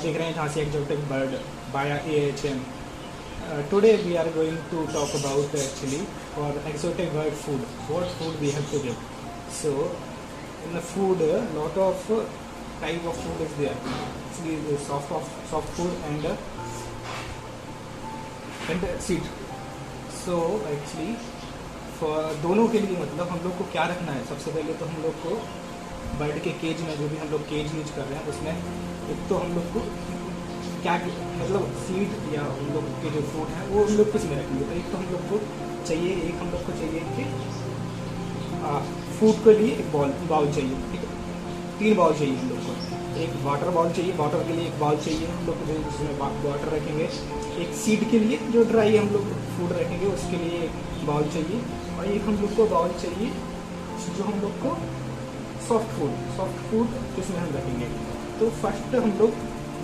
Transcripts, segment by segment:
देख रहे हैं Jhansi exotic bird by AHM। Today we are going to talk about actually for exotic bird food. What food we have to give. So in the food, lot of type of food is there. Actually, the soft food and seed. So actually for दोनों के लिए मतलब हम लोग को क्या रखना है, सबसे पहले तो हम लोग को बर्ड के केज में जो भी हम लोग केज यूज कर रहे हैं उसमें एक तो हम लोग को क्या मतलब सीड या हम लोग के जो फूड है वो हम लोग किस में रखेंगे। तो एक तो हम लोग को चाहिए कि फूड के लिए एक बाउल चाहिए, ठीक है। 3 बाउल चाहिए हम लोग को। एक वाटर बाउल चाहिए, वाटर के लिए एक बाउल चाहिए हम लोग को जिसमें वाटर रखेंगे। एक सीड के लिए जो ड्राई हम लोग फूड रखेंगे उसके लिए एक बाउल चाहिए, और एक हम लोग को बाउल चाहिए जो हम लोग को सॉफ्ट फूड जिसमें हम रखेंगे। तो फर्स्ट हम लोग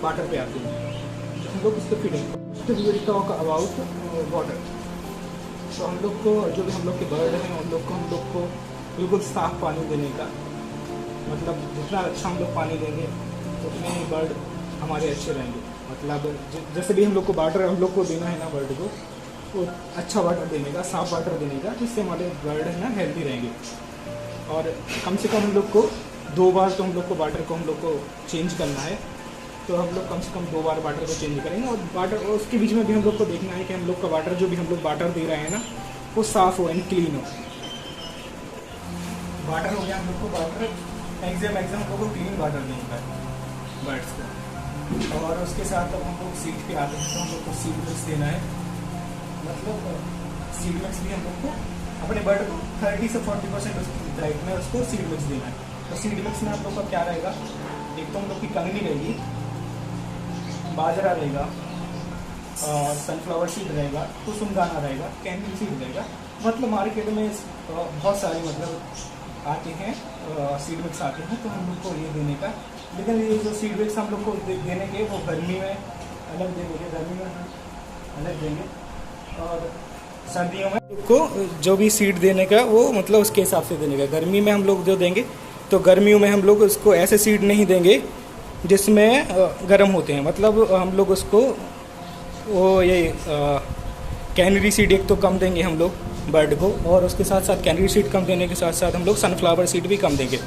वाटर पे आते हैं, जो हम लोग उसको फीडिंग। तो we will talk about water. तो हम लोग को जो भी हम लोग के बर्ड हैं उन लोग को बिल्कुल साफ़ पानी देने का, मतलब जितना अच्छा हम लोग पानी देंगे उतने ही बर्ड हमारे अच्छे रहेंगे। मतलब जैसे भी हम लोग को वाटर हम लोग को देना है ना बर्ड को, वो अच्छा वाटर देने का, साफ़ वाटर देने का, जिससे हमारे बर्ड है ना हेल्दी रहेंगे। और कम से कम हम लोग को 2 बार तो हम लोग को वाटर को हम लोग को चेंज करना है। तो हम लोग कम से कम 2 बार वाटर को चेंज करेंगे, और वाटर उसके बीच में भी हम लोग को देखना है कि हम लोग का वाटर जो भी हम लोग वाटर दे रहे हैं ना वो साफ़ हो एंड क्लीन हो। वाटर हो गया हम लोग को, वाटर एग्जाम हम लोग को क्लीन वाटर देना है बर्ड्स को। और उसके साथ अब हम लोग सीड पे आते हैं तो हम लोग को सीड मिक्स देना है। मतलब सीड मिक्स भी हम लोग को अपने बर्ड को 30 से 40% उसकी डाइट में उसको सीड मिक्स देना है। तो सीड मिक्स में आप लोग का क्या रहेगा, एक तो हम लोग की कंगनी रहेगी, बाजरा रहेगा, और सनफ्लावर सीड रहेगा, कुसुम दाना रहेगा, कैंडी सीड रहेगा। मतलब मार्केट में बहुत सारे मतलब आते हैं सीड मिक्स आते हैं, तो हम लोग को ये देने का। लेकिन ये जो सीड मिक्स हम लोग को देने के वो गर्मी में अलग देंगे, गर्मी में अलग देंगे, और सर्दियों में को जो भी सीड देने का वो मतलब उसके हिसाब से देने का। गर्मी में हम लोग जो देंगे तो गर्मियों में हम लोग उसको ऐसे सीड नहीं देंगे जिसमें गर्म होते हैं। मतलब हम लोग उसको वो ये कैनरी सीड एक तो कम देंगे हम लोग बर्ड को, और उसके साथ साथ कैनरी सीड कम देने के साथ साथ हम लोग सनफ्लावर सीड भी कम देंगे,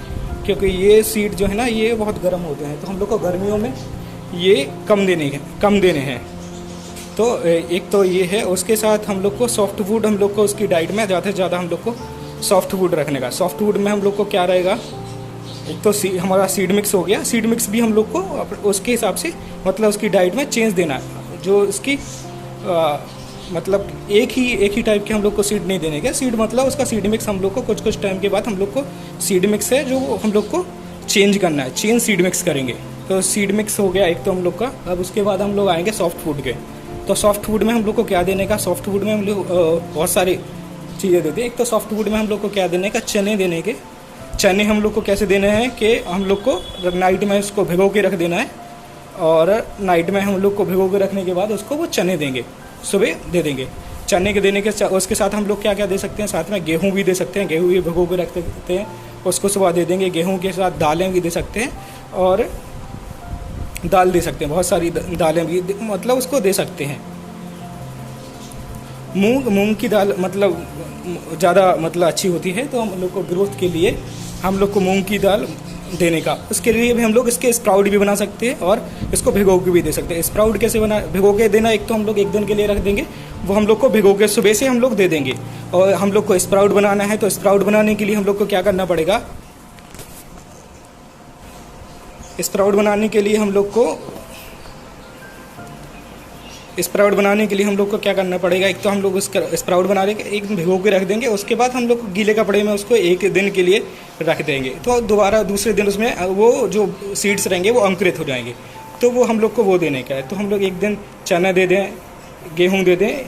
क्योंकि ये सीड जो है ना ये बहुत गर्म होते हैं। तो हम लोग को गर्मियों में ये कम देने हैं। तो एक तो ये है। उसके साथ हम लोग को सॉफ्ट फूड हम लोग को उसकी डाइट में ज़्यादा से ज़्यादा हम लोग को सॉफ्ट फूड रखने का। सॉफ्ट फूड में हम लोग को क्या रहेगा, एक तो हमारा सीड मिक्स हो गया। सीड मिक्स भी हम लोग को उसके हिसाब से मतलब उसकी डाइट में चेंज देना है। जो इसकी मतलब एक ही टाइप के हम लोग को सीड नहीं देने का। सीड मतलब उसका सीड मिक्स हम लोग को कुछ टाइम के बाद हम लोग को सीड मिक्स है जो हम लोग को चेंज करना है, चेंज सीड मिक्स करेंगे। तो सीड मिक्स हो गया एक तो हम लोग का। अब उसके बाद हम लोग आएंगे सॉफ्ट फूड के। तो सॉफ्ट फूड में हम लोग को क्या देने का, सॉफ्ट फूड में हम लोग बहुत सारी चीज़ें देते हैं। एक तो सॉफ्ट फूड में हम लोग को क्या देने का, चने देने के। चने हम लोग को कैसे देने हैं कि हम लोग को नाइट में उसको भिगो के रख देना है, और नाइट में हम लोग को भिगो के रखने के बाद उसको वो चने देंगे, सुबह दे देंगे। चने के देने के उसके साथ हम लोग क्या क्या दे सकते हैं, साथ में गेहूँ भी दे सकते हैं। गेहूँ भी भिगो के रख सकते हैं, उसको सुबह दे देंगे। गेहूँ के साथ दालें भी दे सकते हैं, और दाल दे सकते हैं, बहुत सारी दालें भी मतलब उसको दे सकते हैं। मूंग की दाल मतलब ज़्यादा मतलब अच्छी होती है, तो हम लोग को ग्रोथ के लिए हम लोग को मूंग की दाल देने का। उसके लिए भी हम लोग इसके स्प्राउट भी बना सकते हैं, और इसको भिगो के भी दे सकते हैं। स्प्राउट कैसे भिगो के देना, एक तो हम लोग 1 दिन के लिए रख देंगे, वो हम लोग को भिगो के सुबह से हम लोग दे देंगे। और हम लोग को स्प्राउट बनाना है, तो स्प्राउट बनाने के लिए हम लोग को क्या करना पड़ेगा, स्प्राउट बनाने के लिए हम लोग को क्या करना पड़ेगा, एक तो हम लोग उसका स्प्राउट बना लेंगे, एक दिन भिगो के रख देंगे। उसके बाद हम लोग गीले कपड़े में उसको 1 दिन के लिए रख देंगे। तो दोबारा दूसरे दिन उसमें वो जो सीड्स रहेंगे वो अंकुरित हो जाएंगे। तो वो हम लोग को वो देने का है। तो हम लोग 1 दिन चना दे दें, गेहूँ दे दें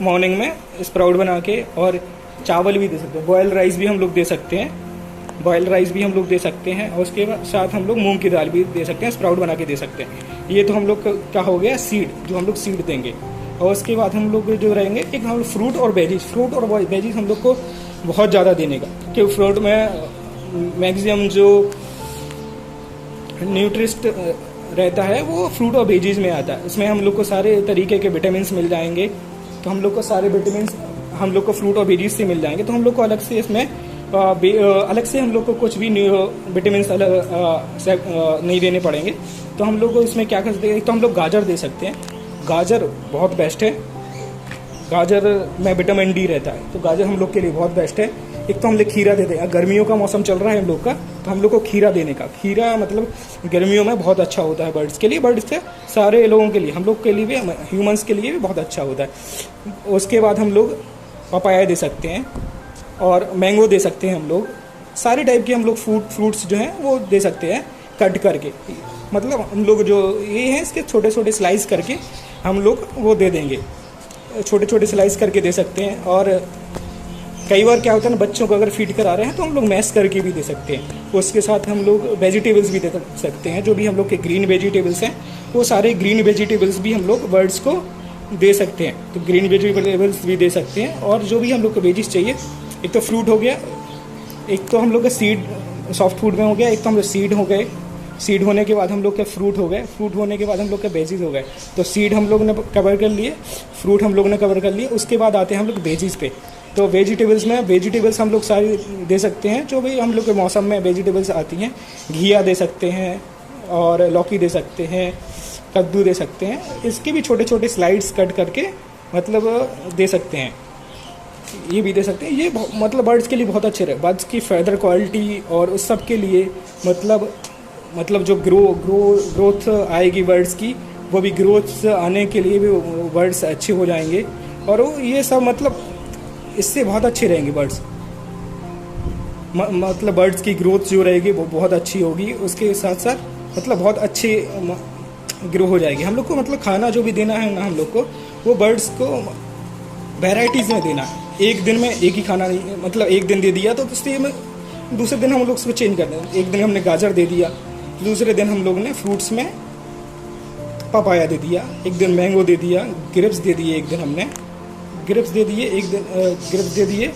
मॉर्निंग में स्प्राउट बना के, और चावल भी दे सकते हैं, बॉयल राइस भी हम लोग दे सकते हैं, और उसके साथ हम लोग मूंग की दाल भी दे सकते हैं, स्प्राउट बना के दे सकते हैं। ये तो हम लोग का क्या हो गया, सीड, जो हम लोग सीड देंगे। और उसके बाद हम लोग जो रहेंगे, एक हम लोग फ्रूट और वेजीज हम लोग को बहुत ज़्यादा देने का, क्योंकि फ्रूट में मैक्सिमम जो रहता है वो फ्रूट और वेजीज में आता है। उसमें हम लोग को सारे तरीके के विटामिन मिल जाएंगे। तो हम लोग को सारे विटामिन हम लोग को फ्रूट और वेजीज से मिल जाएंगे। तो हम लोग को अलग से इसमें अलग से हम लोग को कुछ भी विटामिन नहीं देने पड़ेंगे। तो हम लोग को इसमें क्या कर सकते हैं, तो हम लोग गाजर दे सकते हैं। गाजर बहुत बेस्ट है, गाजर में विटामिन डी रहता है, तो गाजर हम लोग के लिए बहुत बेस्ट है। एक तो हम लोग खीरा देते हैं, गर्मियों का मौसम चल रहा है हम लोग का, तो हम लोग को खीरा देने का, खीरा मतलब गर्मियों में बहुत अच्छा होता है बर्ड्स के लिए, बर्ड्स से सारे लोगों के लिए, हम लोग के लिए भी, ह्यूमंस के लिए भी बहुत अच्छा होता है। उसके बाद हम लोग पपाया दे सकते हैं और मैंगो दे सकते हैं। हम लोग सारे टाइप के हम लोग फ्रूट्स जो हैं वो दे सकते हैं कट करके, मतलब हम लोग जो ये हैं इसके छोटे छोटे स्लाइस करके हम लोग वो दे देंगे, छोटे छोटे स्लाइस करके दे सकते हैं। और कई बार क्या होता है ना, बच्चों को अगर फीड करा रहे हैं तो हम लोग मैश करके भी दे सकते हैं। उसके साथ हम लोग वेजिटेबल्स भी दे सकते हैं, जो भी हम लोग के ग्रीन वेजिटेबल्स हैं वो सारे ग्रीन वेजिटेबल्स भी हम लोग बर्ड्स को दे सकते हैं। तो ग्रीन वेजिटेबल्स भी दे सकते हैं। और जो भी हम लोग को वेजिस चाहिए, एक तो फ्रूट हो गया, एक तो हम लोग का सीड सॉफ्ट फूड में हो गया, एक तो हम लोग सीड हो गए, सीड होने के बाद हम लोग के फ्रूट हो गए, फ्रूट होने के बाद हम लोग के वेजीज हो गए। तो सीड हम लोग ने कवर कर लिए, फ्रूट हम लोग ने कवर कर लिए, उसके बाद आते हैं हम लोग वेजीज पे। तो वेजिटेबल्स में वेजिटेबल्स हम लोग सारी दे सकते हैं, जो भी हम लोग के मौसम में वेजिटेबल्स आती हैं। घिया दे सकते हैं और लौकी दे सकते हैं, कद्दू दे सकते हैं। इसके भी छोटे छोटे स्लाइड्स कट करके मतलब दे सकते हैं, ये भी दे सकते हैं। ये मतलब बर्ड्स के लिए बहुत अच्छे रहे, बर्ड्स की फैदर क्वालिटी और उस सब के लिए मतलब जो ग्रोथ आएगी बर्ड्स की, वो भी ग्रोथ आने के लिए भी बर्ड्स अच्छे हो जाएंगे। और वो ये सब मतलब इससे बहुत अच्छे रहेंगे बर्ड्स, मतलब बर्ड्स की ग्रोथ जो रहेगी वो बहुत अच्छी होगी। उसके साथ साथ मतलब बहुत अच्छे ग्रो हो जाएगी। हम लोग को मतलब खाना जो भी देना है ना, हम लोग को वो बर्ड्स को वैराइटीज़ में देना है। एक दिन में एक ही खाना नहीं, मतलब एक दिन दे दिया तो दूसरे दिन हम लोग उसको चेंज कर दें। एक दिन हमने गाजर दे दिया, दूसरे दिन हम लोग ने फ्रूट्स में पपाया दे दिया, एक दिन मैंगो दे दिया, ग्रेप्स दे दिए, एक दिन हमने ग्रेप्स दे दिए, एक दिन ग्रेप्स दे दिए,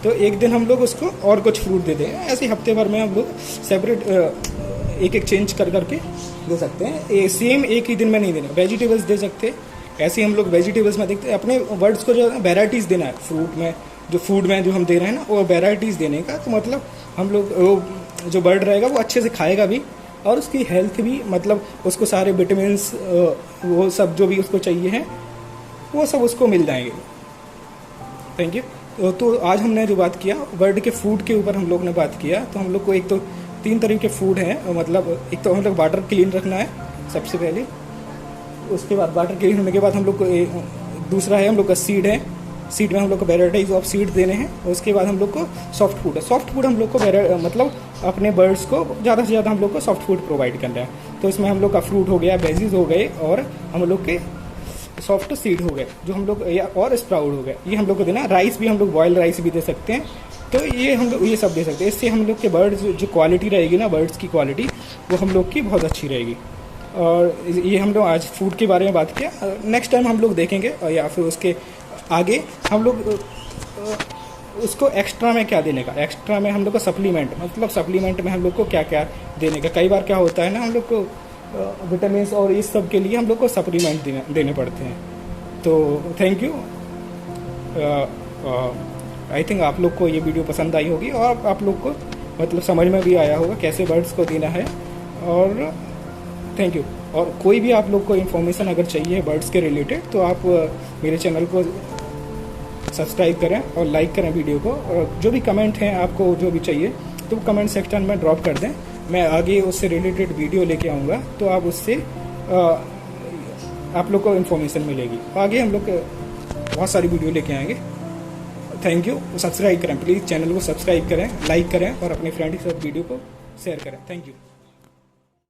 तो एक दिन हम लोग उसको और कुछ फ्रूट दे दें। ऐसे हफ्ते भर में हम लोग सेपरेट एक चेंज कर करके दे सकते हैं। सेम एक ही दिन में नहीं देना। वेजिटेबल्स दे सकते, ऐसे हम लोग वेजिटेबल्स में देखते हैं। अपने बर्ड्स को जो वेराइटीज़ देना है फ्रूट में, जो फूड में जो हम दे रहे हैं ना, वो वेराइटीज़ देने का। तो मतलब हम लोग जो बर्ड रहेगा वो अच्छे से खाएगा भी, और उसकी हेल्थ भी, मतलब उसको सारे विटामिन वो सब जो भी उसको चाहिए हैं वो सब उसको मिल जाएंगे। Thank you. तो आज हमने जो बात किया बर्ड के फूड के ऊपर हम लोग ने बात किया। तो हम लोग को एक तो 3 तरह के फूड हैं, मतलब एक तो हम लोग वाटर क्लीन रखना है सबसे पहले, उसके बाद वाटर क्लीन होने के बाद हम लोग को दूसरा है हम लोग का सीड है, सीड में हम लोग को वेराइटीज ऑफ सीड देने हैं। उसके बाद हम लोग को सॉफ्ट फूड है, सॉफ्ट फूड हम लोग को मतलब अपने बर्ड्स को ज़्यादा से ज़्यादा हम लोग को सॉफ्ट फूड प्रोवाइड करना है। तो इसमें हम लोग का फ्रूट हो गया, वेजीज हो गए, और हम लोग के सॉफ्ट सीड हो गए जो हम लोग, और स्प्राउट हो गए, ये हम लोग को देना। राइस भी हम लोग बॉयल राइस भी दे सकते हैं। तो ये हम लोग ये सब दे सकते हैं। इससे हम लोग के बर्ड्स जो क्वालिटी रहेगी ना, बर्ड्स की क्वालिटी वो हम लोग की बहुत अच्छी रहेगी। और ये हम लोग आज फूड के बारे में बात किया। नेक्स्ट टाइम हम लोग देखेंगे, या फिर उसके आगे हम लोग उसको एक्स्ट्रा में क्या देने का। एक्स्ट्रा में हम लोग को सप्लीमेंट, मतलब सप्लीमेंट में हम लोग को क्या क्या देने का। कई बार क्या होता है ना, हम लोग को विटामिन और इस सब के लिए हम लोग को सप्लीमेंट देने पड़ते हैं। तो थैंक यू। आई थिंक आप लोग को ये वीडियो पसंद आई होगी, और आप लोग को मतलब समझ में भी आया होगा कैसे बर्ड्स को देना है। और थैंक यू। और कोई भी आप लोग को इन्फॉर्मेशन अगर चाहिए बर्ड्स के रिलेटेड, तो आप मेरे चैनल को सब्सक्राइब करें और लाइक करें वीडियो को। और जो भी कमेंट हैं आपको जो भी चाहिए तो कमेंट सेक्शन में ड्रॉप कर दें। मैं आगे उससे रिलेटेड वीडियो लेके आऊँगा, तो आप उससे आप लोग को इन्फॉर्मेशन मिलेगी। आगे हम लोग बहुत सारी वीडियो लेके आएंगे। Thank you. सब्सक्राइब करें प्लीज़, चैनल को सब्सक्राइब करें, लाइक करें, और अपने फ्रेंड के साथ वीडियो को शेयर करें। Thank you.